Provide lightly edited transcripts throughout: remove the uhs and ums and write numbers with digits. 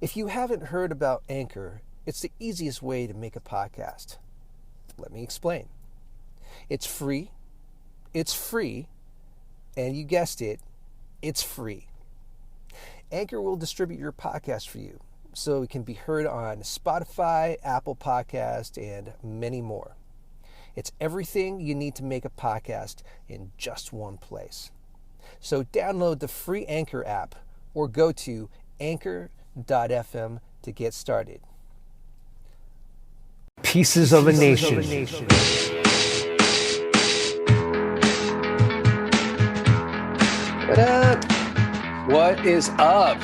If you haven't heard about Anchor, it's the easiest way to make a podcast. Let me explain. It's free, and you guessed it, it's free. Anchor will distribute your podcast for you so it can be heard on Spotify, Apple Podcast, and many more. It's everything you need to make a podcast in just one place. So download the free Anchor app or go to anchor.fm to get started. Pieces of a Nation. What up? What is up?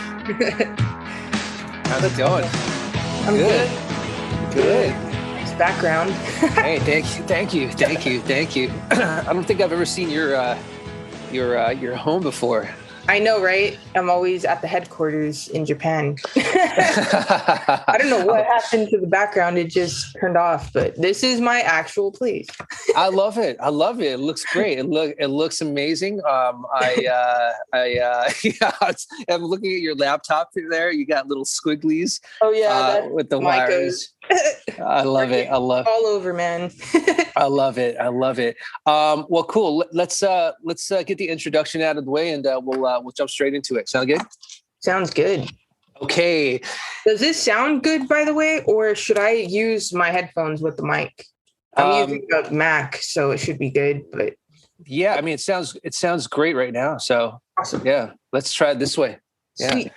How's it going? I'm good. Good. It's background. Hey, thank you. I don't think I've ever seen your home before. I know, right? I'm always at the headquarters in Japan. I don't know what happened to the background. It just turned off, but this is my actual place. I love it. It looks great. It looks amazing. I'm looking at your laptop there. You got little squigglies. Oh yeah, with the wires. I love it. All over, man. I love it. Well, cool. Let's get the introduction out of the way, and we'll jump straight into it. Sound good? Sounds good. Okay. Does this sound good, by the way, or should I use my headphones with the mic? I'm using a Mac, so it should be good. But yeah, I mean, it sounds great right now. So awesome. Yeah, let's try it this way. Yeah. Sweet.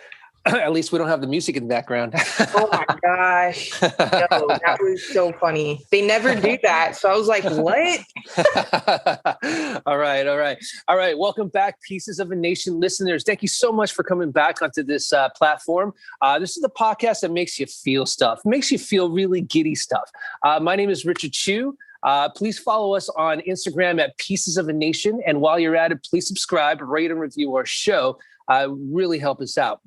At least we don't have the music in the background. Oh my gosh. No, that was so funny. They never do that. So I was like, what? All right. Welcome back, Pieces of a Nation listeners. Thank you so much for coming back onto this platform. This is the podcast that makes you feel stuff, makes you feel really giddy stuff. My name is Richard Chu. Please follow us on Instagram at Pieces of a Nation. And while you're at it, please subscribe, rate, and review our show. Really help us out.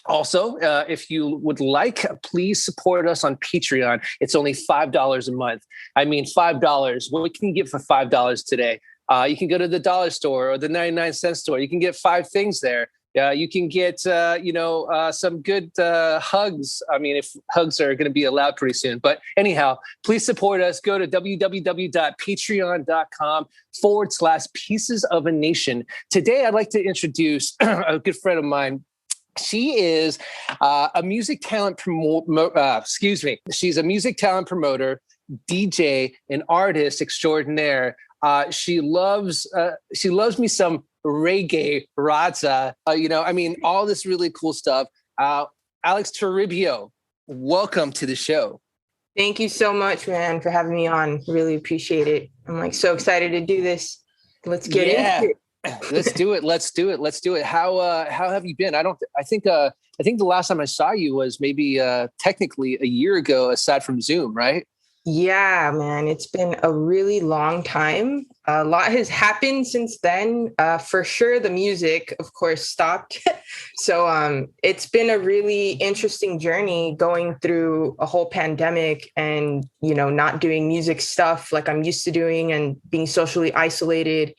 Also, if you would like, please support us on Patreon. It's only $5 a month. I mean, $5. What can you get for $5 today? You can go to the dollar store or the 99-cent store. You can get 5 things there. You can get, some good hugs. I mean, if hugs are going to be allowed pretty soon. But anyhow, please support us. Go to www.patreon.com/Pieces of a Nation. Today, I'd like to introduce a good friend of mine. She is a music talent She's a music talent promoter, DJ, and artist extraordinaire. She loves me some reggae, raza. All this really cool stuff. Alex Toribio, welcome to the show. Thank you so much, man, for having me on. Really appreciate it. I'm so excited to do this. Let's get into it. Let's do it. How have you been? I think the last time I saw you was maybe technically a year ago, aside from Zoom, right? Yeah, man, it's been a really long time. A lot has happened since then. For sure, the music, of course, stopped. So it's been a really interesting journey going through a whole pandemic and, not doing music stuff like I'm used to doing and being socially isolated,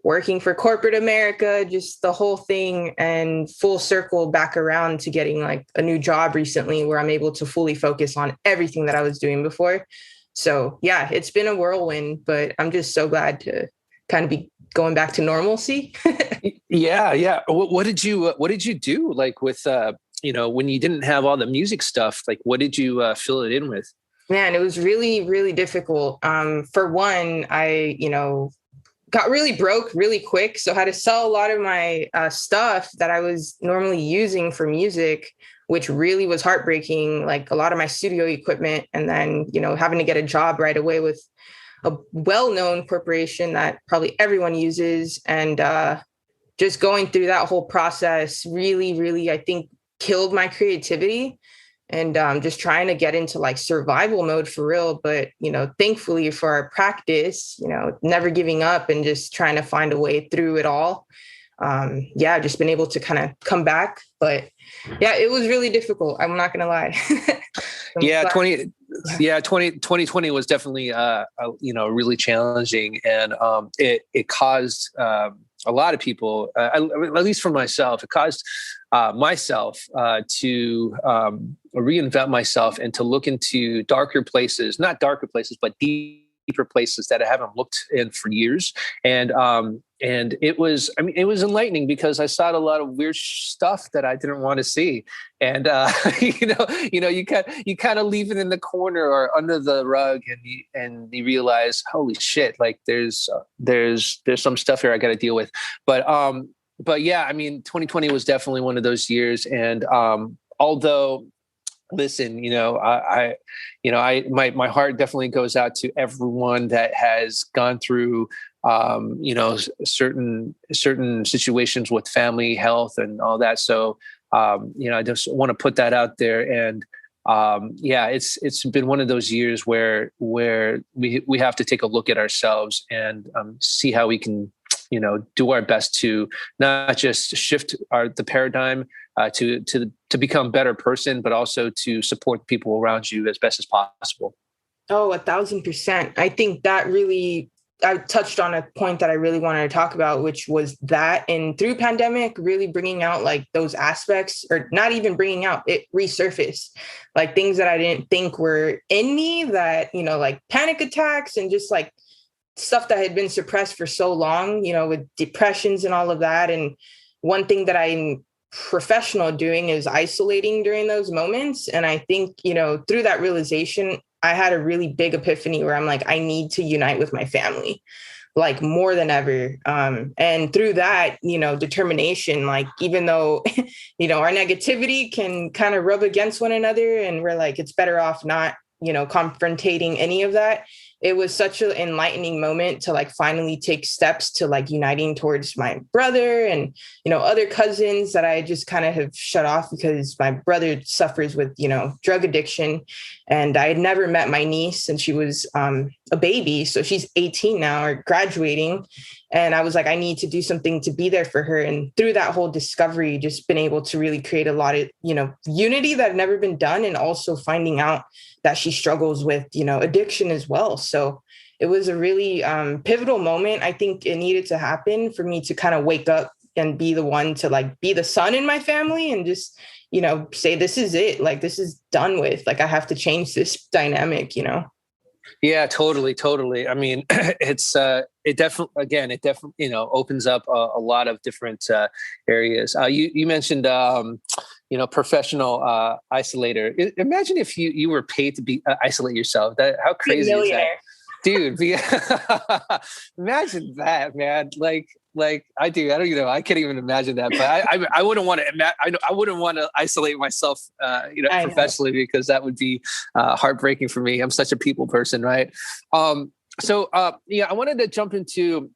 working for corporate America, just the whole thing, and full circle back around to getting a new job recently where I'm able to fully focus on everything that I was doing before. So yeah, it's been a whirlwind, but I'm just so glad to kind of be going back to normalcy. Yeah. What did you do with, when you didn't have all the music stuff, what did you fill it in with? Man, it was really, really difficult. For one, I, got really broke really quick. So I had to sell a lot of my stuff that I was normally using for music, which really was heartbreaking, a lot of my studio equipment. And then, having to get a job right away with a well-known corporation that probably everyone uses. And just going through that whole process really, really, I think, killed my creativity. And just trying to get into survival mode for real. But, thankfully for our practice, never giving up and just trying to find a way through it all. I've just been able to kind of come back. But yeah, it was really difficult. I'm not going to lie. 2020 was definitely, really challenging. And it caused a a lot of people, at least for myself, it caused myself to reinvent myself and to look into darker places, not darker places, but deeper places that I haven't looked in for years. And it was, I mean, it was enlightening because I saw a lot of weird stuff that I didn't want to see. And, you kind of leave it in the corner or under the rug, and you realize, holy shit, like there's some stuff here I got to deal with. But yeah, I mean, 2020 was definitely one of those years. And, although, listen, my heart definitely goes out to everyone that has gone through, certain situations with family health and all that. So, I just want to put that out there. And, it's been one of those years where we have to take a look at ourselves and, see how we can, do our best to not just shift the paradigm, to become a better person, but also to support people around you as best as possible. Oh, 1,000%. I think that really, I touched on a point that I really wanted to talk about, which was that, and through pandemic, really bringing out like those aspects, or not even bringing out, it resurfaced, like things that I didn't think were in me, that, like panic attacks and just like stuff that had been suppressed for so long, with depressions and all of that. And one thing that I'm professional doing is isolating during those moments. And I think, through that realization, I had a really big epiphany where I'm like, I need to unite with my family, like more than ever. And through that, determination, like, even though, our negativity can kind of rub against one another and we're like, it's better off not, confrontating any of that. It was such an enlightening moment to like finally take steps to like uniting towards my brother and, other cousins that I just kind of have shut off because my brother suffers with, drug addiction. And I had never met my niece, and she was a baby. So she's 18 now, or graduating. And I was like, I need to do something to be there for her. And through that whole discovery, just been able to really create a lot of, unity that had never been done. And also finding out that she struggles with, addiction as well. So it was a really pivotal moment. I think it needed to happen for me to kind of wake up and be the one to like be the son in my family and just, say, this is it. Like, this is done with. Like, I have to change this dynamic, Yeah, totally. I mean, it definitely, opens up a lot of different areas. You mentioned, professional isolator. Imagine if you were paid to isolate yourself. How crazy is that? Dude, imagine that, man. Like I do. I don't, I can't even imagine that. But I wouldn't want to. I wouldn't want to isolate myself, professionally, because that would be heartbreaking for me. I'm such a people person, right? I wanted to jump into,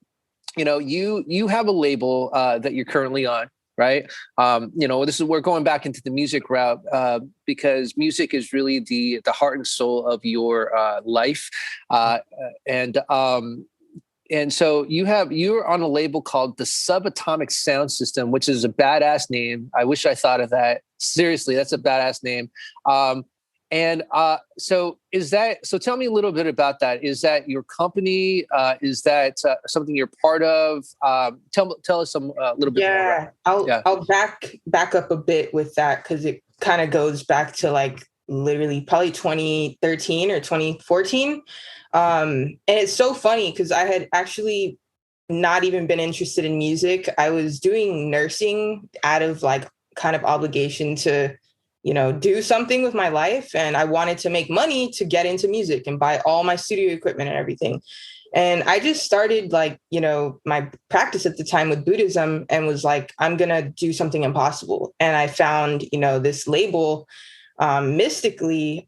you have a label that you're currently on. Right. We're going back into the music route because music is really the heart and soul of your life. And so you're on a label called the Subatomic Sound System, which is a badass name. I wish I thought of that. Seriously, that's a badass name. So tell me a little bit about that. Is that your company? Is that something you're part of? Tell us a little bit more. I'll back up a bit with that, because it kind of goes back to like literally probably 2013 or 2014. And it's so funny because I had actually not even been interested in music. I was doing nursing out of like kind of obligation to, do something with my life. And I wanted to make money to get into music and buy all my studio equipment and everything. And I just started like, my practice at the time with Buddhism, and was like, I'm going to do something impossible. And I found, this label mystically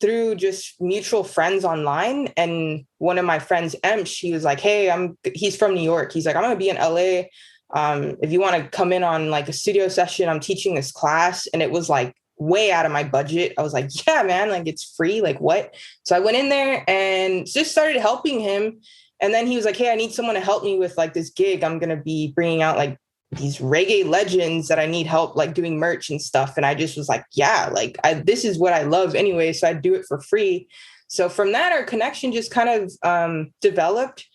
through just mutual friends online. And one of my friends, she was like, hey, he's from New York. He's like, I'm going to be in LA. If you want to come in on like a studio session, I'm teaching this class. And it was like way out of my budget. I was like, yeah, man, like it's free. Like what? So I went in there and just started helping him. And then he was like, hey, I need someone to help me with like this gig. I'm going to be bringing out like these reggae legends that I need help like doing merch and stuff. And I just was like, yeah, like this is what I love anyway. So I do it for free. So from that, our connection just kind of developed.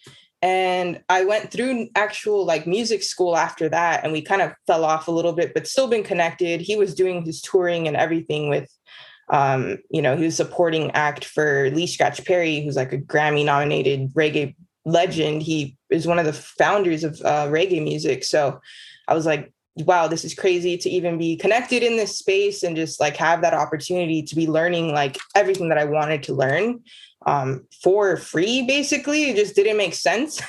And I went through actual like music school after that, and we kind of fell off a little bit, but still been connected. He was doing his touring and everything with, he was supporting act for Lee Scratch Perry, who's like a Grammy nominated reggae legend. He is one of the founders of reggae music. So I was like, wow, this is crazy to even be connected in this space and just like have that opportunity to be learning like everything that I wanted to learn for free. Basically, it just didn't make sense.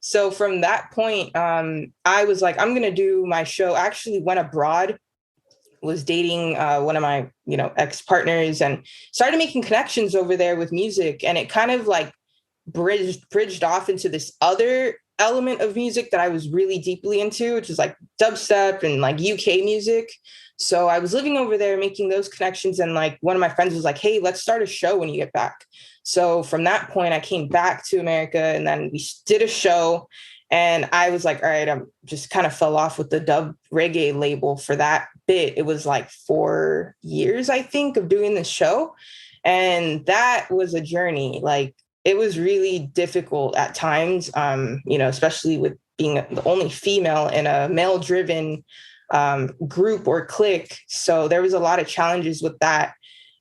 So from that point, I was like, I'm going to do my show. I actually went abroad, was dating one of my, ex-partners, and started making connections over there with music. And it kind of like bridged off into this other element of music that I was really deeply into, which is like dubstep and like UK music. So I was living over there making those connections. And like one of my friends was like, hey, let's start a show when you get back. So from that point, I came back to America, and then we did a show. And I was like, all right, I'm just kind of fell off with the dub reggae label for that bit. It was like 4 years, I think, of doing this show. And that was a journey. Like, it was really difficult at times, especially with being the only female in a male driven group or clique. So there was a lot of challenges with that.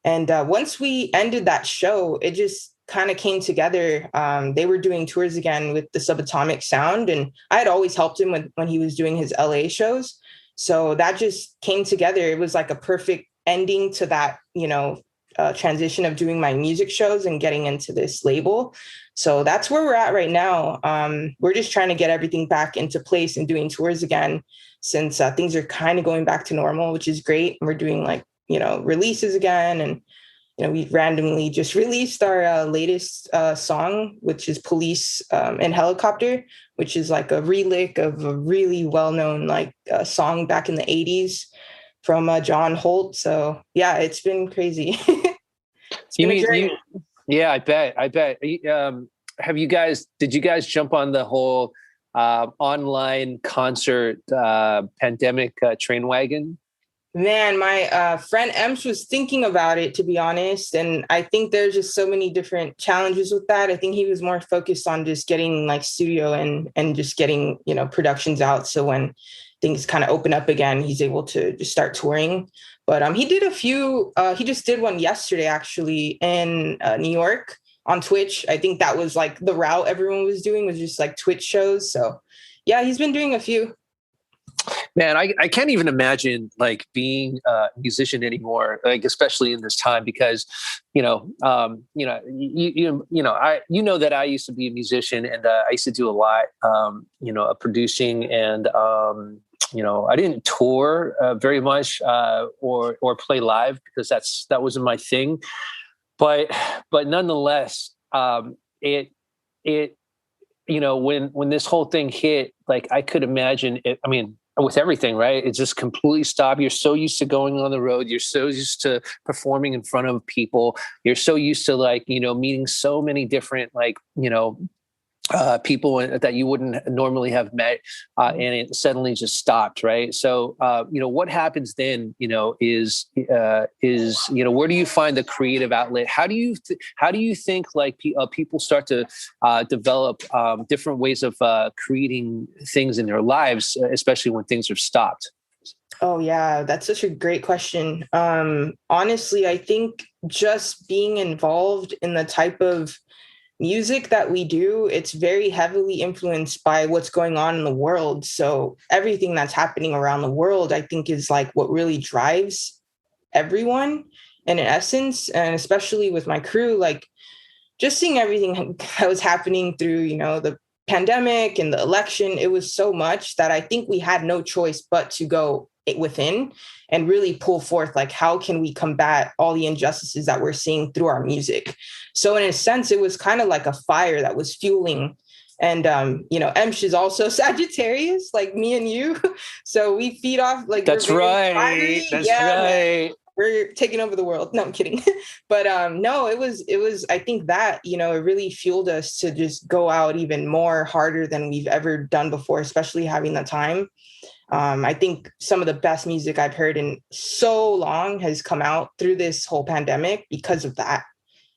And once we ended that show, it just kind of came together. They were doing tours again with the Subatomic Sound, and I had always helped him when he was doing his LA shows. So that just came together. It was like a perfect ending to that, transition of doing my music shows and getting into this label. So that's where we're at right now. We're just trying to get everything back into place and doing tours again, since things are kind of going back to normal, which is great. And we're doing like, releases again. And, we randomly just released our latest song, which is Police and Helicopter, which is like a relic of a really well-known like song back in the 80s from John Holt. So yeah, it's been crazy. It's been a journey. Yeah, I bet. Did you guys jump on the whole online concert pandemic train wagon? Man, my friend Ems was thinking about it, to be honest. And I think there's just so many different challenges with that. I think he was more focused on just getting like studio and just getting, productions out. So when things kind of open up again, he's able to just start touring. But he did a few, he just did one yesterday, actually, in New York on Twitch. I think that was like the route everyone was doing, was just like Twitch shows. So yeah, he's been doing a few. Man, I can't even imagine like being a musician anymore, like especially in this time, because that I used to be a musician, and I used to do a lot of producing, and I didn't tour very much or play live, because that wasn't my thing, but nonetheless, it when this whole thing hit, like I could imagine it. I mean, with everything, right? It just completely stopped. You're so used to going on the road. You're so used to performing in front of people. You're so used to like, meeting so many different, like, people that you wouldn't normally have met, and it suddenly just stopped, right? So, what happens then, is where do you find the creative outlet? How do you think like people start to develop different ways of creating things in their lives, especially when things are stopped? Oh yeah, that's such a great question. Honestly, I think just being involved in the type of music that we do, it's very heavily influenced by what's going on in the world. So everything that's happening around the world, I think, is like what really drives everyone in essence. And especially with my crew, like just seeing everything that was happening through, the pandemic and the election, it was so much that I think we had no choice but to go within and really pull forth, like, how can we combat all the injustices that we're seeing through our music? So in a sense, it was kind of like a fire that was fueling. And, Emsh is also Sagittarius, like me and you. So we feed off, like, that's right. That's right. We're taking over the world. No, I'm kidding. But no, it was, I think that, it really fueled us to just go out even more harder than we've ever done before, especially having the time. I think some of the best music I've heard in so long has come out through this whole pandemic because of that.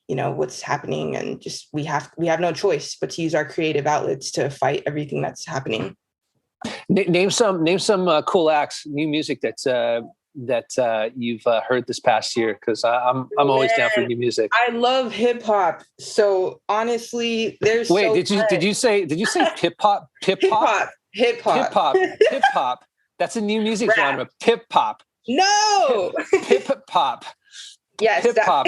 what's happening, and just we have no choice but to use our creative outlets to fight everything that's happening. Name some cool acts, new music that you've heard this past year, because I'm always down for new music. I love hip hop. So honestly, there's did you say hip hop? Hip hop. That's a new music genre. Hip hop. No. Hip hop. Yes, hip hop.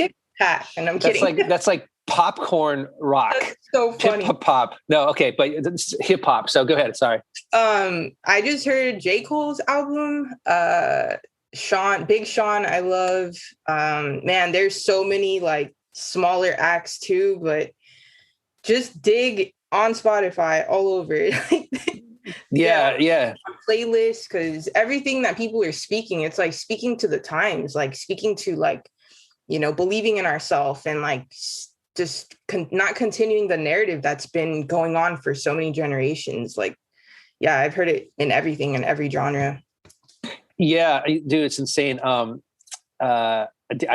And I'm kidding. That's like popcorn rock. That's so funny. Hip hop. No, okay, but it's hip hop. So go ahead. Sorry. I just heard J. Cole's album. Big Sean, I love. Man, there's so many like smaller acts too, but just dig on Spotify all over it. Yeah. Playlist, because everything that people are speaking, it's like speaking to the times, like speaking to like, believing in ourselves, and like just not continuing the narrative that's been going on for so many generations. Like, yeah, I've heard it in everything, in every genre. Yeah, dude, it's insane. I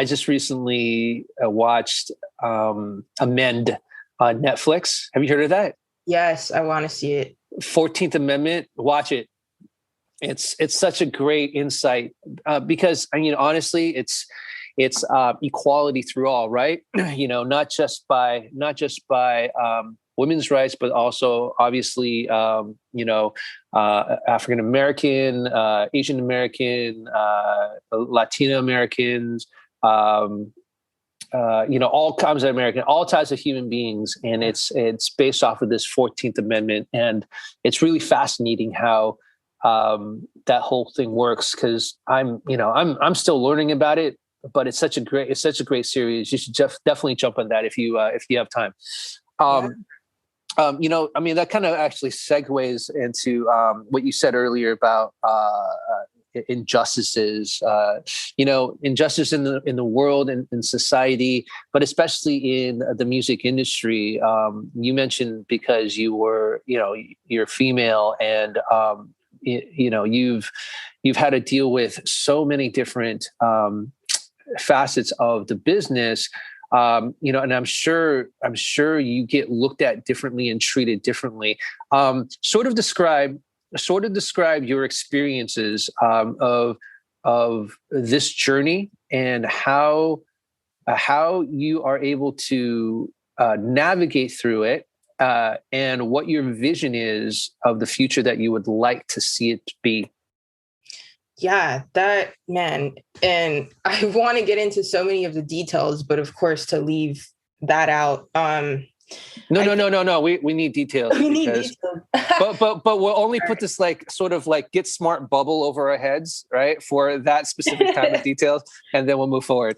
just recently watched Amend on Netflix. Have you heard of that? Yes, I want to see it. 14th Amendment. Watch it. It's such a great insight because honestly, it's equality through all, right? Not just by women's rights, but also obviously, African American, Asian American, Latino Americans, all kinds of American, all types of human beings, and it's based off of this 14th Amendment, and it's really fascinating how that whole thing works. Because I'm still learning about it, but it's such a great series. You should definitely jump on that if you have time. That kind of actually segues into what you said earlier about injustices, injustice in the world and in society, but especially in the music industry. You mentioned because you're female, and you've had to deal with so many different facets of the business. And I'm sure you get looked at differently and treated differently. Sort of describe your experiences of this journey, and how you are able to navigate through it, and what your vision is of the future that you would like to see it be. Yeah, that, man. And I want to get into so many of the details, but of course, to leave that out. No. We need details. We need details. but we'll only put this like sort of like get smart bubble over our heads, right, for that specific kind of details, and then we'll move forward.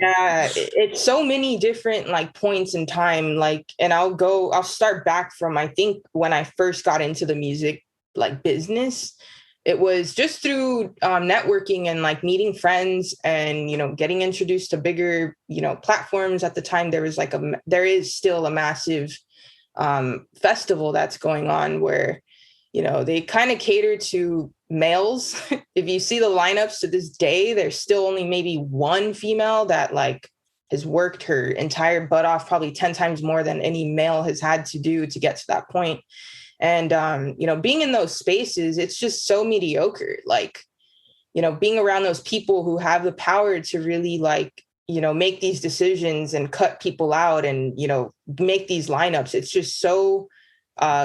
Yeah, it's so many different like points in time. Like, and I'll start back from, I think, when I first got into the music like business. It was just through networking and like meeting friends, and getting introduced to bigger platforms. At the time, there is still a massive festival that's going on where they kind of cater to males. If you see the lineups to this day, there's still only maybe one female that like has worked her entire butt off, probably 10 times more than any male has had to do to get to that point. And, being in those spaces, it's just so mediocre. Like, being around those people who have the power to really like, make these decisions and cut people out and, make these lineups. It's just so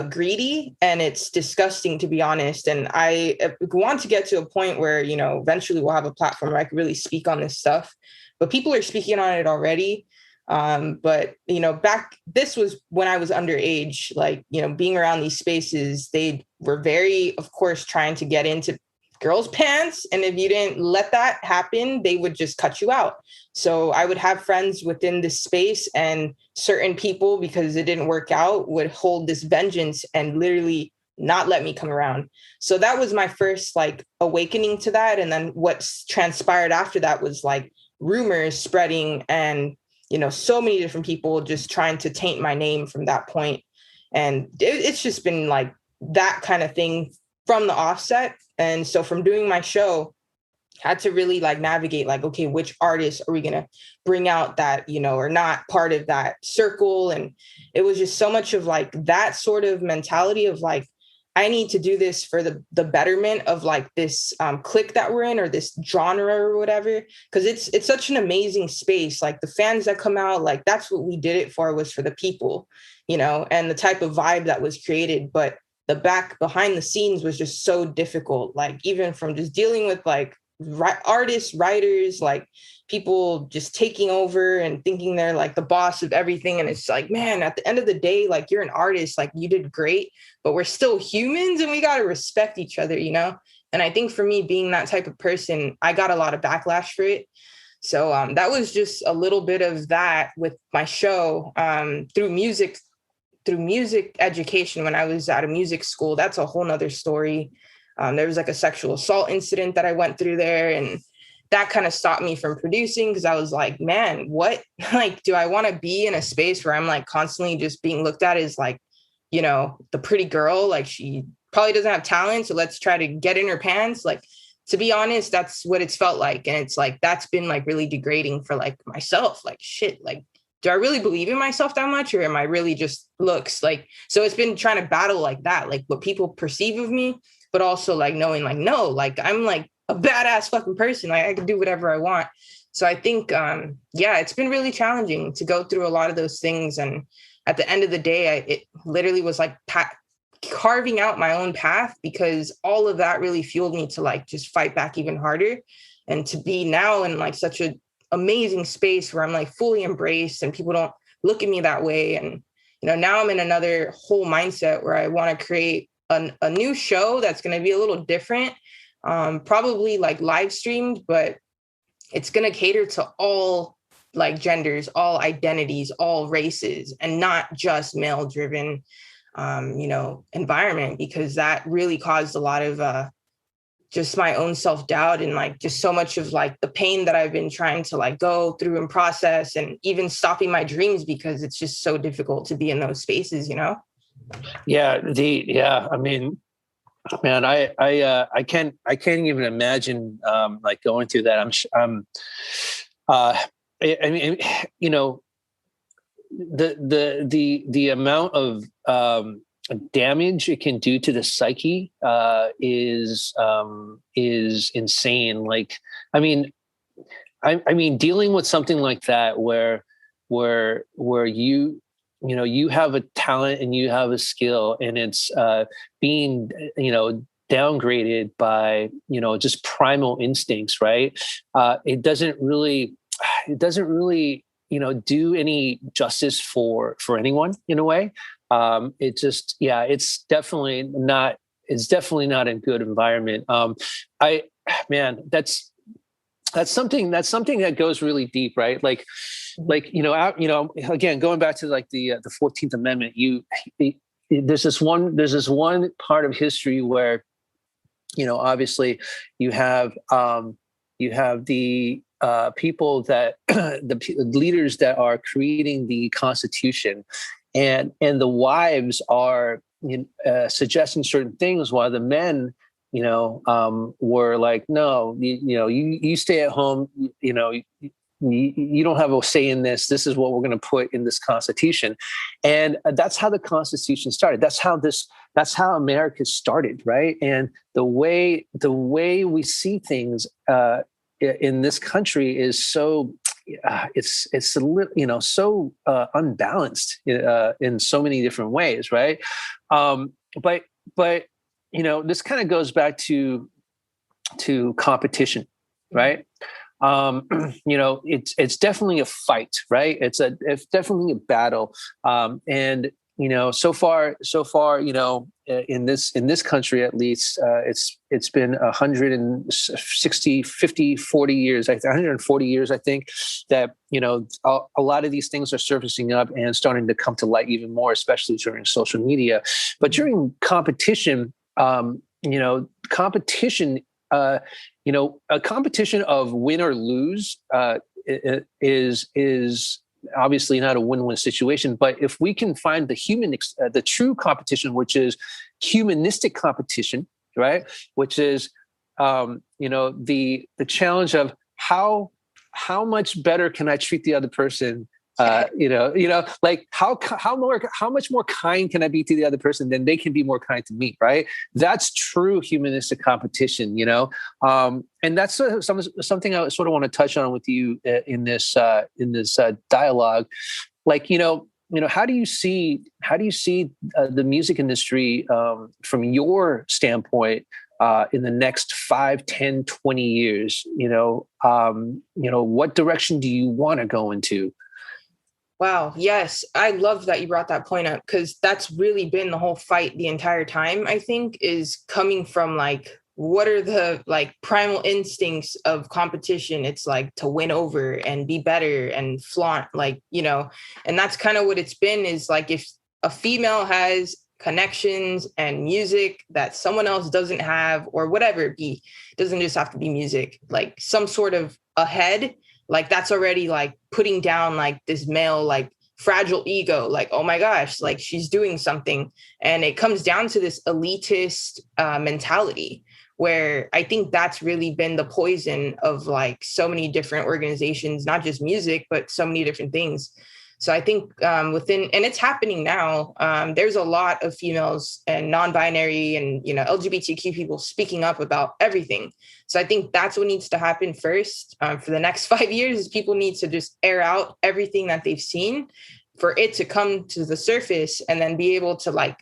greedy, and it's disgusting, to be honest. And I want to get to a point where, eventually we'll have a platform where I can really speak on this stuff, but people are speaking on it already. But this was when I was underage, like, being around these spaces, they were very, of course, trying to get into girls' pants. And if you didn't let that happen, they would just cut you out. So I would have friends within this space, and certain people, because it didn't work out, would hold this vengeance and literally not let me come around. So that was my first like awakening to that. And then what transpired after that was like rumors spreading, and so many different people just trying to taint my name from that point. And it's just been like that kind of thing from the offset. And so from doing my show, had to really like navigate like, okay, which artists are we going to bring out that, you know, are not part of that circle. And it was just so much of like that sort of mentality of like, I need to do this for the betterment of like this clique that we're in, or this genre or whatever. Cause it's such an amazing space. Like the fans that come out, like that's what we did it for, was for the people, you know, and the type of vibe that was created. But the back behind the scenes was just so difficult. Like even from just dealing with like artists, writers, like people just taking over and thinking they're like the boss of everything. And it's like, man, at the end of the day, like you're an artist, like you did great, but we're still humans and we got to respect each other, you know? And I think for me being that type of person, I got a lot of backlash for it. So that was just a little bit of that with my show through music education. When I was at a music school, that's a whole nother story. There was like a sexual assault incident that I went through there, and that kind of stopped me from producing, because I was like, man, what, like, do I want to be in a space where I'm like constantly just being looked at as like, you know, the pretty girl, like she probably doesn't have talent, so let's try to get in her pants. Like, to be honest, that's what it's felt like. And it's like, that's been like really degrading for like myself. Like, shit, like, do I really believe in myself that much, or am I really just looks like, so it's been trying to battle like that, like what people perceive of me, but also like knowing like, no, like I'm like a badass fucking person. Like I can do whatever I want. So I think, yeah, it's been really challenging to go through a lot of those things. And at the end of the day, it literally was like carving out my own path, because all of that really fueled me to like just fight back even harder, and to be now in like such an amazing space where I'm like fully embraced and people don't look at me that way. And, you know, now I'm in another whole mindset where I want to create a new show that's going to be a little different, probably like live streamed, but it's going to cater to all like genders, all identities, all races, and not just male driven, you know, environment, because that really caused a lot of just my own self-doubt, and like just so much of like the pain that I've been trying to like go through and process, and even stopping my dreams because it's just so difficult to be in those spaces, you know? Yeah. I mean, man, I can't even imagine, like going through that. I mean, you know, the amount of, damage it can do to the psyche, is insane. Like, I mean, I mean, dealing with something like that, where you know, you have a talent and you have a skill, and it's being, you know, downgraded by, you know, just primal instincts, right? It doesn't really, you know, do any justice for anyone in a way. It just, yeah, it's definitely not a good environment. Man, that's something that goes really deep, right? Like, you know, again, going back to like the 14th Amendment, there's this one part of history where, you know, obviously you have the people that the leaders that are creating the Constitution, and the wives are, suggesting certain things, while the men, you know, were like, no, you stay at home, you know, you don't have a say in this. This is what we're going to put in this Constitution. And that's how the Constitution started. That's how America started. Right. And the way we see things, in this country is so, it's a little, you know, so unbalanced in so many different ways. Right. But, you know, this kind of goes back to competition, right? You know, it's definitely a fight, right? It's definitely a battle. And, you know, so far, you know, in this country, at least, it's been 160, 50, 40 years, 140 years, I think, that, you know, a lot of these things are surfacing up and starting to come to light even more, especially during social media. But during competition, you know, you know, a competition of win or lose is obviously not a win-win situation. But if we can find the true competition, which is humanistic competition, right? Which is the challenge of how much better can I treat the other person? Like how much more kind can I be to the other person than they can be more kind to me, right? That's true humanistic competition, and that's something I sort of want to touch on with you in this dialogue. Like, how do you see the music industry from your standpoint in the next 5, 10, 20 years? What direction do you want to go into? Wow. Yes. I love that you brought that point up, because that's really been the whole fight the entire time, I think, is coming from like, what are the like primal instincts of competition? It's like to win over and be better and flaunt, and that's kind of what it's been, is like, if a female has connections and music that someone else doesn't have, or whatever it be, it doesn't just have to be music, like some sort of ahead, like that's already like putting down like this male, like fragile ego, like, oh my gosh, like she's doing something. And it comes down to this elitist mentality, where I think that's really been the poison of like so many different organizations, not just music, but so many different things. So I think and it's happening now, there's a lot of females and non-binary and, LGBTQ people speaking up about everything. So I think that's what needs to happen first for the next 5 years, is people need to just air out everything that they've seen for it to come to the surface, and then be able to like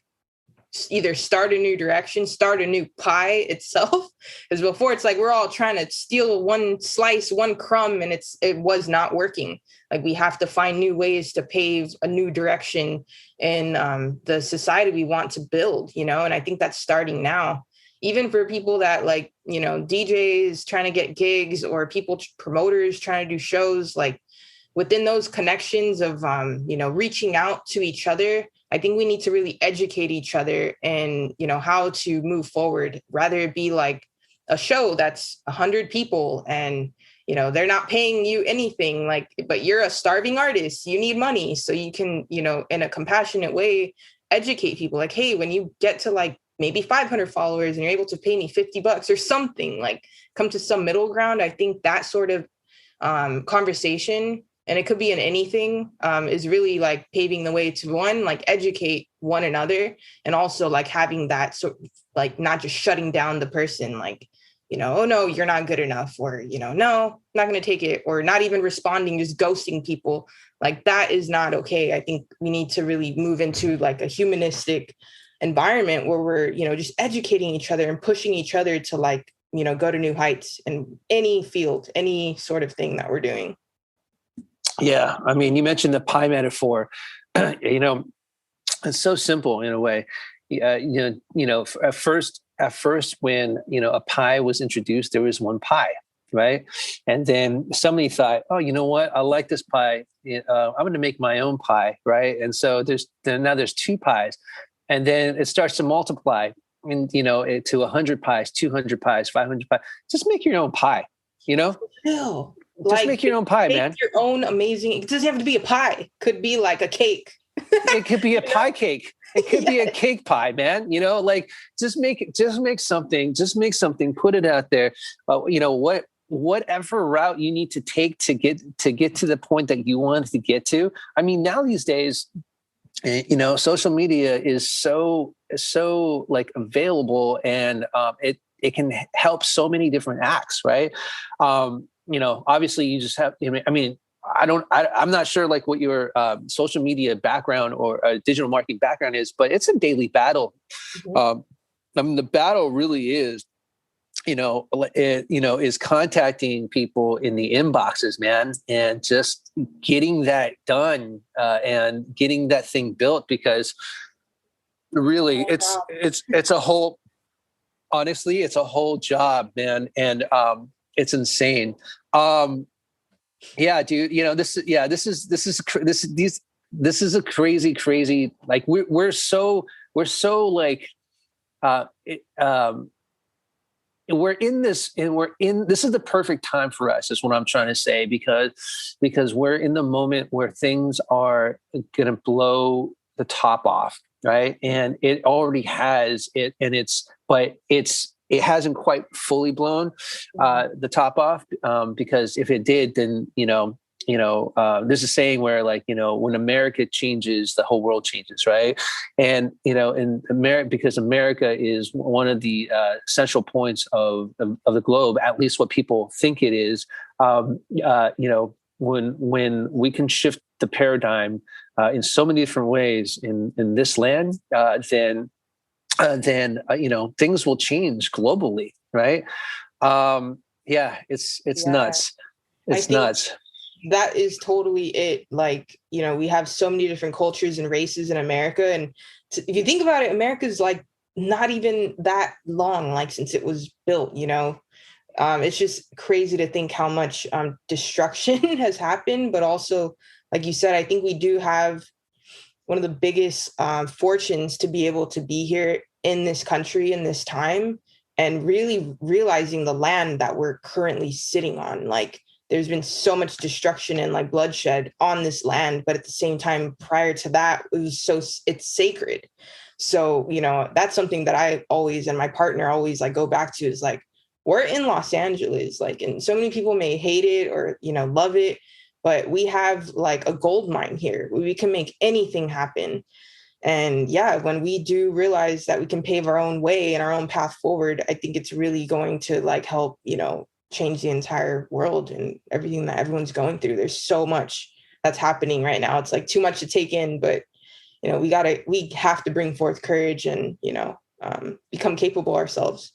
either start a new direction, start a new pie itself. Because before, it's like we're all trying to steal one slice, one crumb, and it was not working. Like, we have to find new ways to pave a new direction in the society we want to build, and I think that's starting now. Even for people that like, DJs trying to get gigs, or promoters trying to do shows, like within those connections of, reaching out to each other, I think we need to really educate each other and, how to move forward, rather it be like a show that's 100 people and, they're not paying you anything, like, but you're a starving artist, you need money. So you can, in a compassionate way, educate people like, hey, when you get to like maybe 500 followers and you're able to pay me $50 or something, like come to some middle ground. I think that sort of conversation, and it could be in anything, is really like paving the way to, one, like educate one another, and also like having that sort of like not just shutting down the person, like, oh no, you're not good enough, or, no, I'm not going to take it, or not even responding, just ghosting people. Like, that is not okay. I think we need to really move into like a humanistic environment where we're, just educating each other and pushing each other to like, go to new heights in any field, any sort of thing that we're doing. Yeah. I mean, you mentioned the pie metaphor. It's so simple in a way. At first, when, a pie was introduced, there was one pie, right? And then somebody thought, oh, you know what? I like this pie. I'm going to make my own pie, right? And so now there's two pies. And then it starts to multiply, and, to 100 pies, 200 pies, 500 pies. Just make your own pie, No. Just make your own pie, man. Your own amazing. It doesn't have to be a pie. It could be like a cake. It could be a pie cake. It could be a cake pie, man. Like just make something, put it out there. Whatever route you need to take to get to the point that you want to get to. I mean, now these days, social media is so like available, and it can help so many different acts, right? Obviously you just have, I mean, I'm not sure like what your social media background or digital marketing background is, but it's a daily battle. Mm-hmm. I mean, the battle really is, is contacting people in the inboxes, man, and just getting that done and getting that thing built, because really it's a whole, honestly, it's a whole job, man. And it's insane. Yeah, dude, this is a crazy, like we're so like, we're in this, and this is the perfect time for us, is what I'm trying to say, because we're in the moment where things are going to blow the top off. Right. And it already has it. And it's it hasn't quite fully blown the top off, because if it did, then there's a saying where, like, when America changes, the whole world changes, right? And in America, because America is one of the central points of the globe, at least what people think it is. When we can shift the paradigm in so many different ways in this land, then things will change globally, right? It's nuts. It's nuts. That is totally it. Like, we have so many different cultures and races in America, and if you think about it, America's like not even that long, like, since it was built. It's just crazy to think how much destruction has happened, but also, like you said, I think we do have one of the biggest fortunes to be able to be here in this country in this time, and really realizing the land that we're currently sitting on. Like, there's been so much destruction and like bloodshed on this land, but at the same time, prior to that, it's sacred. So, that's something that I always, and my partner always, like, go back to, is like, we're in Los Angeles, like, and so many people may hate it or, love it, but we have like a gold mine here. We can make anything happen. And yeah, when we do realize that we can pave our own way and our own path forward, I think it's really going to like help, change the entire world and everything that everyone's going through. There's so much that's happening right now. It's like too much to take in, but we have to bring forth courage and, become capable ourselves.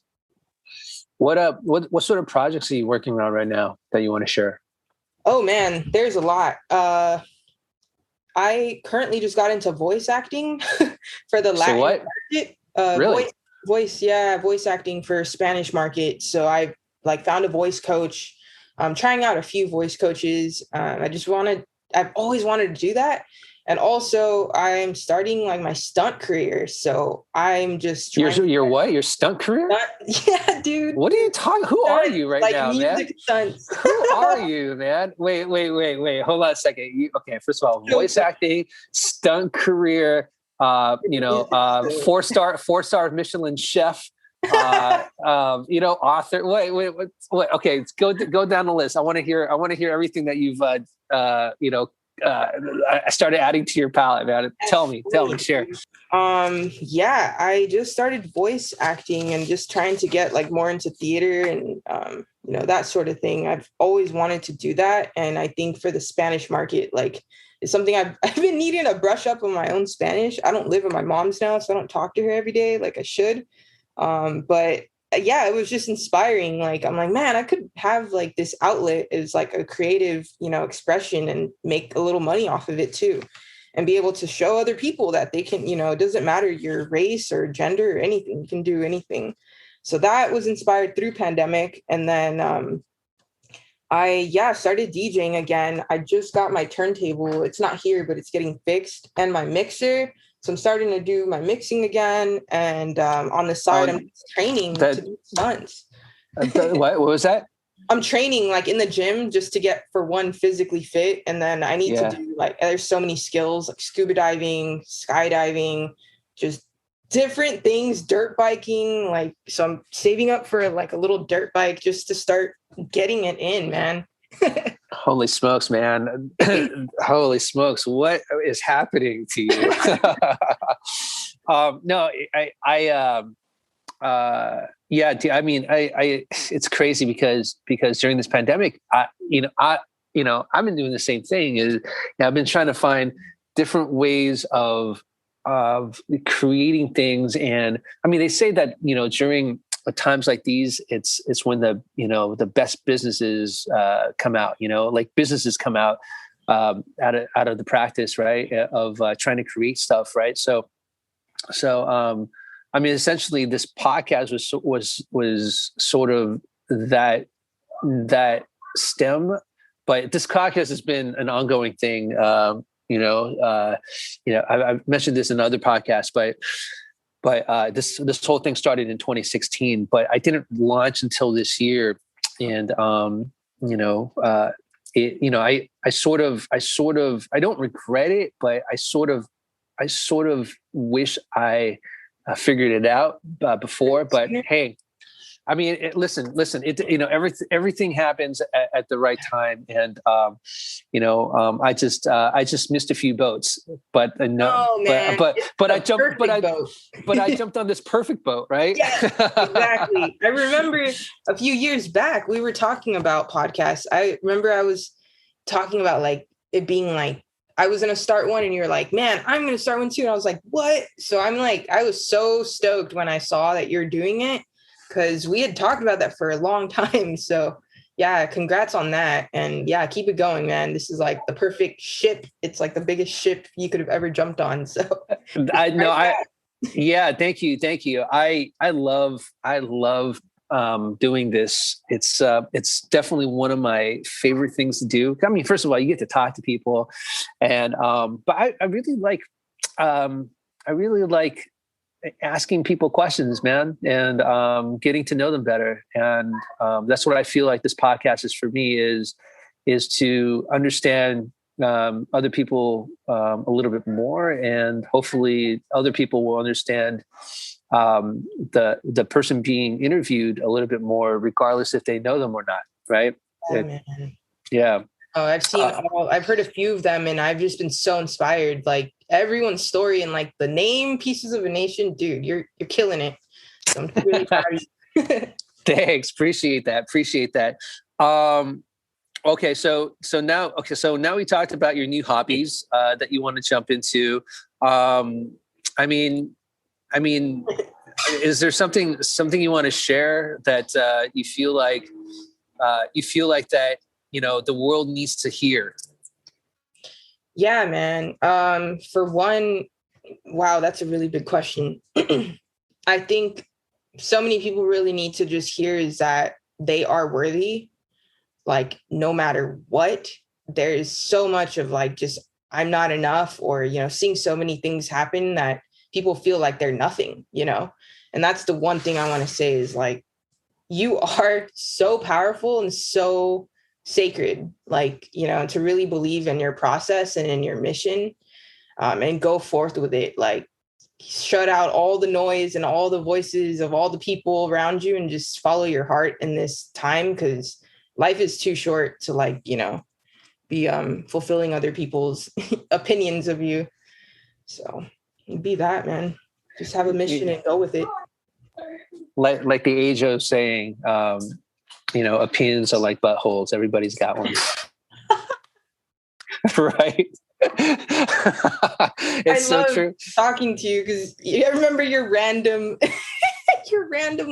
What sort of projects are you working on right now that you want to share? Oh man, there's a lot. I currently just got into voice acting for the Latin market. Really? Voice acting for Spanish market. So I like found a voice coach. I'm trying out a few voice coaches. I've always wanted to do that. And also I'm starting like my stunt career. So I'm just trying. Your what? Your stunt career? Yeah, dude. What are you talking? Who are you right now, man? Stunts. Who are you, man? Wait. Hold on a second. Okay, first of all, voice acting, stunt career, four-star Michelin chef, author. Wait. Okay, let's go down the list. I want to hear everything that you've I started adding to your palette, man. Tell me, share. I just started voice acting and just trying to get like more into theater and that sort of thing. I've always wanted to do that, and I think for the Spanish market, like, it's something I've been needing to brush up on my own Spanish. I don't live with my mom's now, so I don't talk to her every day like I should. But yeah, it was just inspiring. Like, I'm like, man, I could have like this outlet as like a creative, expression and make a little money off of it too. And be able to show other people that they can, it doesn't matter your race or gender or anything, you can do anything. So that was inspired through pandemic. And then I started DJing again. I just got my turntable. It's not here, but it's getting fixed, and my mixer. So I'm starting to do my mixing again. And on the side, I'm training to do stunts. What was that? I'm training like in the gym just to get, for one, physically fit. And then I need to do like, there's so many skills like scuba diving, skydiving, just different things, dirt biking. Like, so I'm saving up for like a little dirt bike just to start getting it in, man. Holy smokes, man. Holy smokes. What is happening to you? No, it's crazy because during this pandemic, I've been doing the same thing. I've been trying to find different ways of creating things. And I mean, they say that, during times like these, it's when the best businesses come out, like businesses come out out of the practice, right, of trying to create stuff, right? So I mean, essentially, this podcast was sort of that stem, but this podcast has been an ongoing thing. I've mentioned this in other podcasts, but this whole thing started in 2016, but I didn't launch until this year, and I sort of I don't regret it, but I sort of wish I figured it out before. But hey, I mean, listen. Everything happens at the right time, and I just missed a few boats, but Oh man, but I jumped, boat. but I jumped on this perfect boat, right? Yes, exactly. I remember a few years back we were talking about podcasts. I remember I was talking about like it being like I was gonna start one, and you're like, "Man, I'm gonna start one too." And I was like, "What?" So I'm like, I was so stoked when I saw that you're doing it, because we had talked about that for a long time. So yeah, congrats on that. And yeah, keep it going, man. This is like the perfect ship. It's like the biggest ship you could have ever jumped on. So I know. Yeah, thank you. I love doing this. It's definitely one of my favorite things to do. I mean, first of all, you get to talk to people, and but I really like asking people questions, man, and getting to know them better. And that's what I feel like this podcast is for me, is to understand other people a little bit more, and hopefully other people will understand the person being interviewed a little bit more, regardless if they know them or not. Right? Yeah. Oh, I've heard a few of them, and I've just been so inspired. Like everyone's story, and like the name Pieces of a Nation, dude, you're killing it. So I'm really proud of you. Thanks. Appreciate that. Okay. So now we talked about your new hobbies that you want to jump into. I mean, is there something you want to share that you feel like that, the world needs to hear? Yeah, man. For one, wow, that's a really big question. I think so many people really need to just hear is that they are worthy, like no matter what. There is so much of like just I'm not enough, or seeing so many things happen that people feel like they're nothing, and that's the one thing I want to say is like you are so powerful and so sacred, like to really believe in your process and in your mission, and go forth with it. Like shut out all the noise and all the voices of all the people around you, and just follow your heart in this time, because life is too short to like be fulfilling other people's opinions of you. So be that, man. Just have a mission and go with it. Like the age-old saying, opinions are like buttholes. Everybody's got one. Right? It's so true. Talking to you, because I remember your random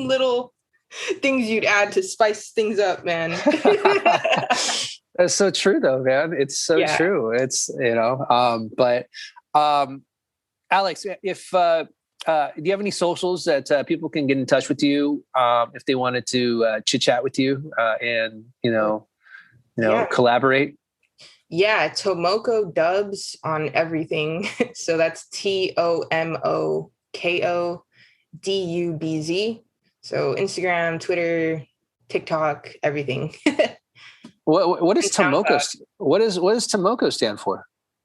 little things you'd add to spice things up, man. That's so true, though, man. It's so true. It's but Alex, if do you have any socials that people can get in touch with you if they wanted to chit chat with you and collaborate? Yeah, Tomoko Dubs on everything. So that's TOMOKODUBZ. So Instagram, Twitter, TikTok, everything. What is Tomoko? What does Tomoko stand for?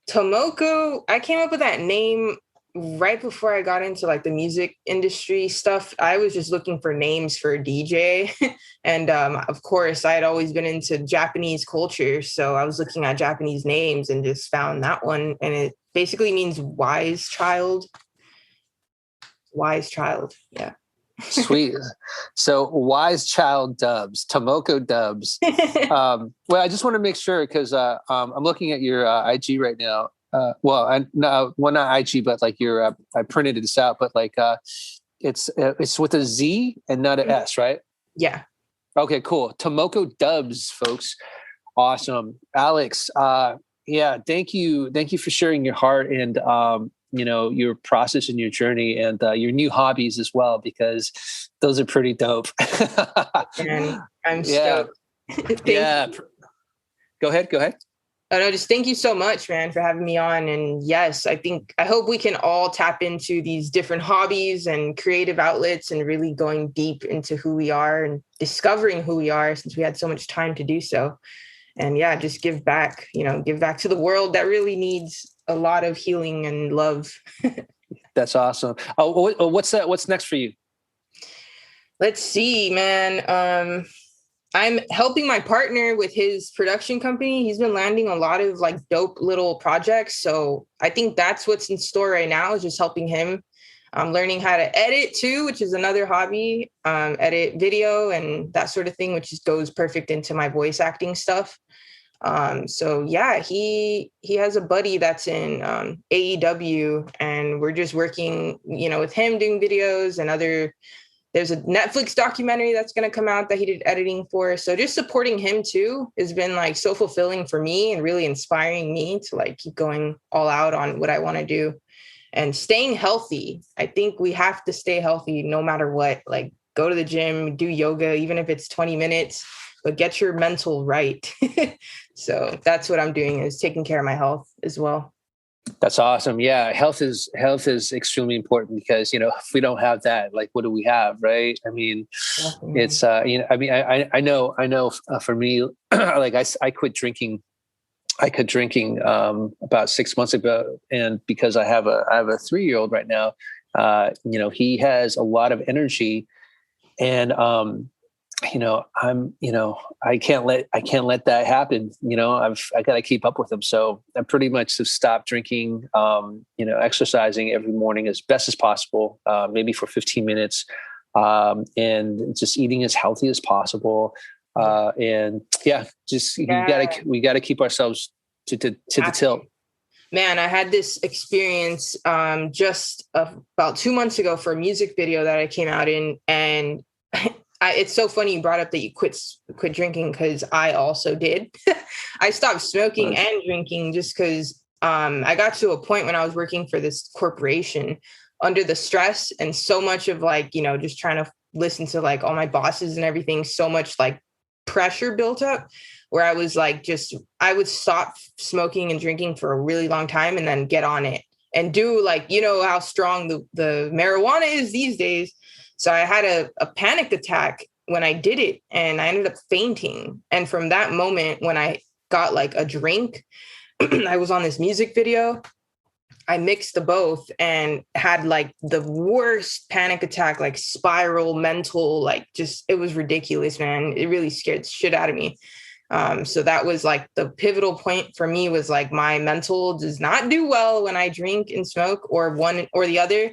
Tomoko, I came up with that name right before I got into like the music industry stuff. I was just looking for names for a DJ. And of course, I had always been into Japanese culture. So I was looking at Japanese names and just found that one. And it basically means wise child. Wise child. Yeah. Sweet. So Wise Child Dubs, Tomoko Dubs. Well, I just want to make sure, because I'm looking at your IG right now. Not IG, but like your I printed this out, but like it's with a Z and not an S, right? Yeah. Okay, cool. Tomoko Dubs, folks. Awesome. Alex, thank you for sharing your heart and your process and your journey, and your new hobbies as well, because those are pretty dope. And I'm stoked. Yeah. Go ahead. Oh, no, just thank you so much, man, for having me on. And yes, I hope we can all tap into these different hobbies and creative outlets and really going deep into who we are and discovering who we are, since we had so much time to do so. And yeah, just give back to the world that really needs a lot of healing and love. That's awesome. What's next for you? Let's see, man. I'm helping my partner with his production company. He's been landing a lot of like dope little projects. So I think that's what's in store right now, is just helping him. I'm learning how to edit too, which is another hobby, edit video and that sort of thing, which just goes perfect into my voice acting stuff. So yeah, he has a buddy that's in AEW, and we're just working, with him doing videos and other. There's a Netflix documentary that's going to come out that he did editing for. So just supporting him too has been like so fulfilling for me and really inspiring me to like keep going all out on what I want to do and staying healthy. I think we have to stay healthy no matter what. Like go to the gym, do yoga, even if it's 20 minutes, but get your mental right. So that's what I'm doing, is taking care of my health as well. That's awesome. Yeah, health is extremely important, because if we don't have that, like, what do we have, right? I mean, it's I mean, I know for me, like I quit drinking. I quit drinking about 6 months ago, and because I have a 3-year-old right now, he has a lot of energy, and I can't let that happen. I got to keep up with them. So I pretty much have stopped drinking, exercising every morning as best as possible, maybe for 15 minutes, and just eating as healthy as possible. And yeah, just, we gotta keep ourselves to the tilt. Man, I had this experience just about 2 months ago for a music video that I came out in, and it's so funny you brought up that you quit drinking, because I also did. I stopped smoking and drinking just because I got to a point when I was working for this corporation under the stress and so much of like, just trying to listen to like all my bosses and everything, so much like pressure built up, where I was like, I would stop smoking and drinking for a really long time and then get on it and do like, how strong the marijuana is these days. So I had a panic attack when I did it, and I ended up fainting. And from that moment, when I got like a drink, I was on this music video. I mixed the both and had like the worst panic attack, like spiral mental, like just, it was ridiculous, man. It really scared the shit out of me. So that was like the pivotal point for me, was like my mental does not do well when I drink and smoke, or one or the other.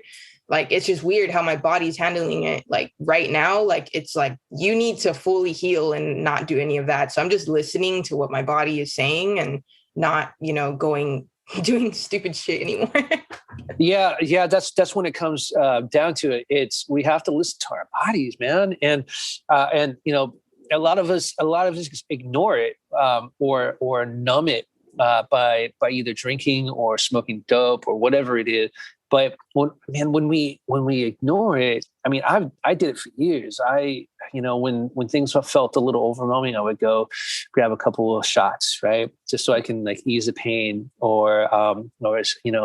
Like, it's just weird how my body's handling it. Like right now, like, it's like, you need to fully heal and not do any of that. So I'm just listening to what my body is saying and not, doing stupid shit anymore. Yeah. That's when it comes down to it. We have to listen to our bodies, man. And a lot of us ignore it, or numb it, by either drinking or smoking dope or whatever it is. But when we ignore it, I mean, I did it for years. When things felt a little overwhelming, I would go grab a couple of shots, right, just so I can like ease the pain, or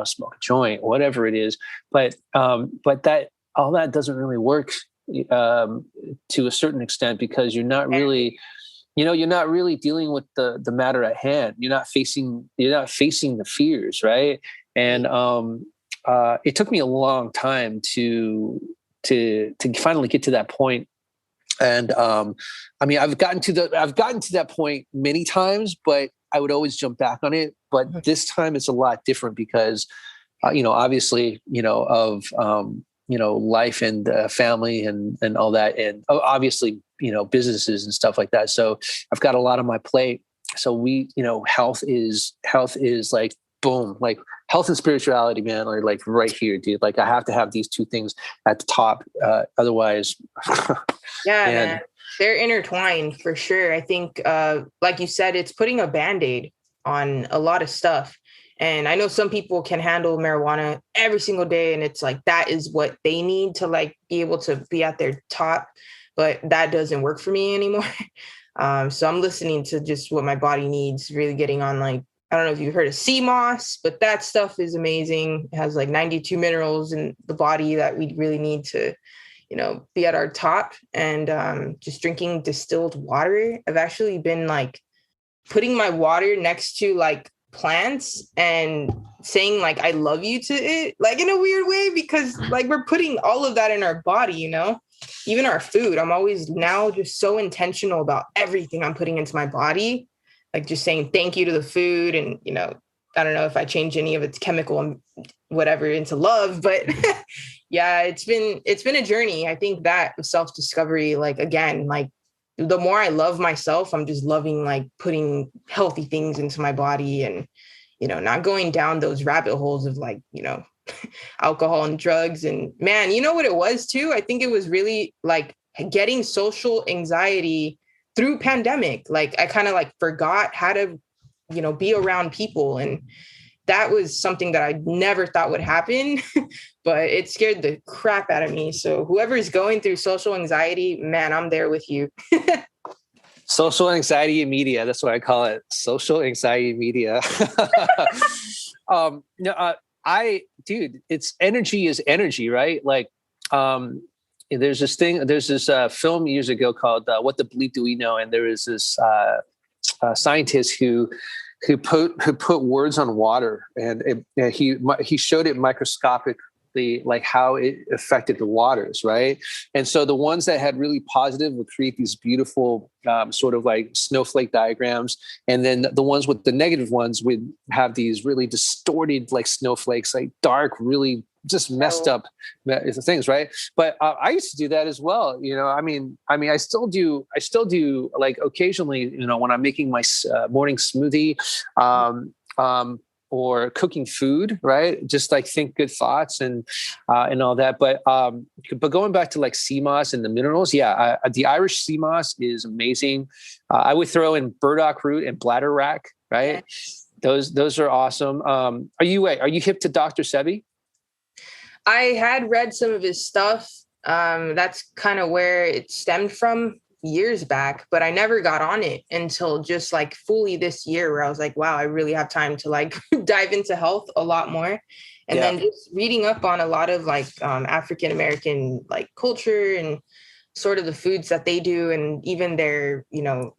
smoke a joint, whatever it is. But that all that doesn't really work to a certain extent, because you're not really dealing with the matter at hand. You're not facing the fears, right? And it took me a long time to finally get to that point. And I mean, I've gotten to that point many times, but I would always jump back on it. But this time it's a lot different, because obviously, of life and family and all that, and obviously, businesses and stuff like that. So I've got a lot on my plate. So health is like, boom, like health and spirituality, man, are like right here, dude. Like I have to have these two things at the top. Otherwise. Yeah, man. They're intertwined for sure. I think, like you said, it's putting a Band-Aid on a lot of stuff. And I know some people can handle marijuana every single day, and it's like, that is what they need to like be able to be at their top. But that doesn't work for me anymore. So I'm listening to just what my body needs, really getting on like, I don't know if you've heard of sea moss, but that stuff is amazing. It has like 92 minerals in the body that we really need to, be at our top. And just drinking distilled water. I've actually been like putting my water next to like plants and saying like, I love you to it, like in a weird way, because like we're putting all of that in our body, even our food, I'm always now just so intentional about everything I'm putting into my body, like just saying thank you to the food. And, I don't know if I change any of its chemical and whatever into love, but yeah, it's been a journey. I think that self-discovery, like, again, like the more I love myself, I'm just loving like putting healthy things into my body and, not going down those rabbit holes of like, alcohol and drugs. And man, you know what it was too? I think it was really like getting social anxiety through pandemic. Like I kind of like forgot how to, be around people. And that was something that I never thought would happen, but it scared the crap out of me. So whoever is going through social anxiety, man, I'm there with you. Social anxiety media. That's what I call it. Social anxiety media. Dude, it's energy is energy, right? Like, there's this film years ago called What the Bleep Do We Know? And there is this scientist who put words on water, and he showed it microscopically, like how it affected the waters, right? And so the ones that had really positive would create these beautiful sort of like snowflake diagrams, and then the ones with the negative ones would have these really distorted like snowflakes, like dark, really just messed up things, right? But I used to do that as well. I mean, I still do like occasionally, when I'm making my morning smoothie, or cooking food, right? Just like think good thoughts and all that. But going back to like sea moss and the minerals, yeah, the Irish sea moss is amazing. I would throw in burdock root and bladderwrack, right? Yes. Those are awesome. Are you hip to Dr. Sebi? I had read some of his stuff. That's kind of where it stemmed from years back, but I never got on it until just like fully this year, where I was like, wow, I really have time to like dive into health a lot more. And then just reading up on a lot of like African-American like culture and sort of the foods that they do, and even their,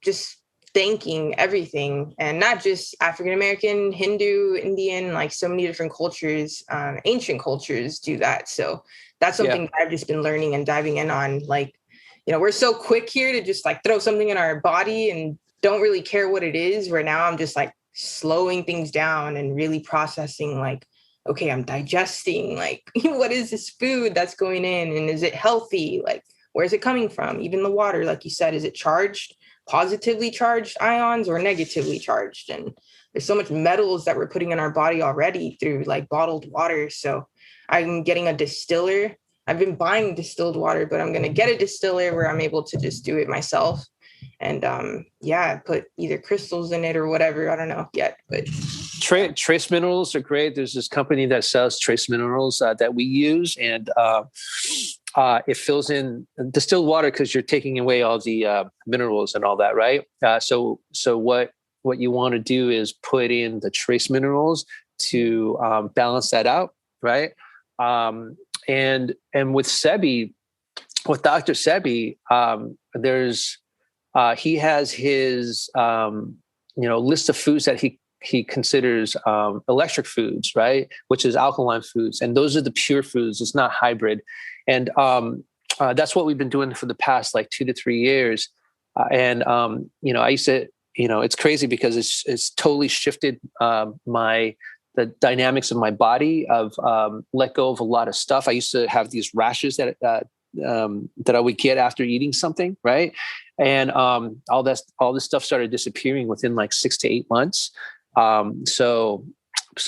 just thanking everything, and not just African-American, Hindu, Indian, like so many different cultures, ancient cultures do that. So that's something that I've just been learning and diving in on. Like, we're so quick here to just like throw something in our body and don't really care what it is. Where now I'm just like slowing things down and really processing, like, okay, I'm digesting, like, what is this food that's going in, and is it healthy? Like, where's it coming from? Even the water, like you said, is it charged? Positively charged ions or negatively charged? And there's so much metals that we're putting in our body already through like bottled water. So I'm getting a distiller. I've been buying distilled water, but I'm going to get a distiller where I'm able to just do it myself. And put either crystals in it or whatever. I don't know yet, but trace minerals are great. There's this company that sells trace minerals that we use, and it fills in distilled water because you're taking away all the minerals and all that, right? So what you want to do is put in the trace minerals to balance that out, right? And with Sebi, with Dr. Sebi, he has his list of foods that he considers electric foods, right? Which is alkaline foods, and those are the pure foods. It's not hybrid. And that's what we've been doing for the past like 2 to 3 years. I used to, it's crazy because it's totally shifted the dynamics of my body. I've let go of a lot of stuff. I used to have these rashes that I would get after eating something, right? And all this stuff started disappearing within like 6 to 8 months. So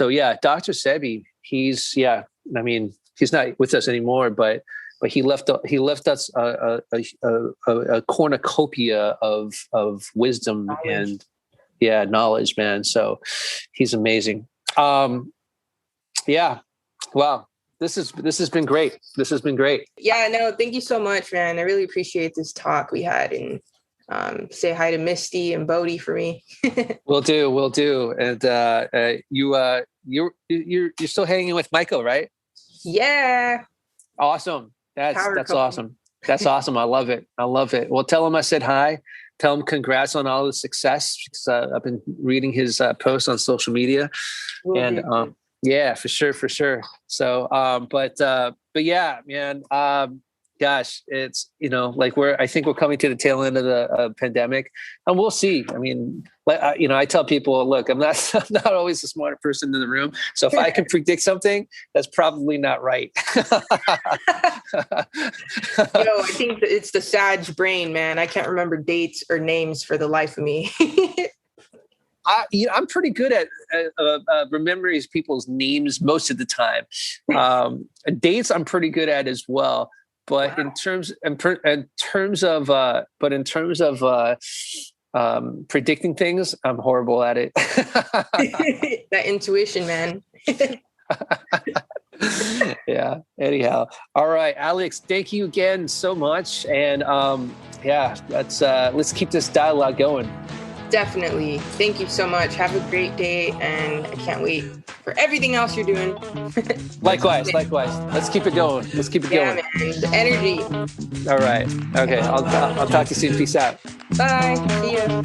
yeah, Dr. Sebi, he's not with us anymore, but he left us a cornucopia of wisdom, knowledge. And knowledge, man. So he's amazing. Wow. This has been great. This has been great. Yeah, no, thank you so much, man. I really appreciate this talk we had, and say hi to Misty and Bodhi for me. Will do. And you're still hanging with Michael, right? Yeah. Awesome. That's awesome. That's awesome. I love it. Well, tell him I said hi. Tell him congrats on all the success. Because, I've been reading his posts on social media. Yeah, for sure. So, but yeah, man, gosh, it's, like I think we're coming to the tail end of the pandemic, and we'll see. I mean, I tell people, look, I'm not always the smartest person in the room. So if I can predict something, that's probably not right. I think it's the Sag brain, man. I can't remember dates or names for the life of me. I'm pretty good at remembering people's names most of the time. Dates, I'm pretty good at as well. But wow. in terms of predicting things, I'm horrible at it. That intuition, man. Yeah. Anyhow, all right, Alex. Thank you again so much, and let's keep this dialogue going. Definitely. Thank you so much. Have a great day, and I can't wait for everything else you're doing. Likewise. Let's keep it going. Man, the energy. All right. Okay. I'll talk to you soon. Peace out. Bye. See ya.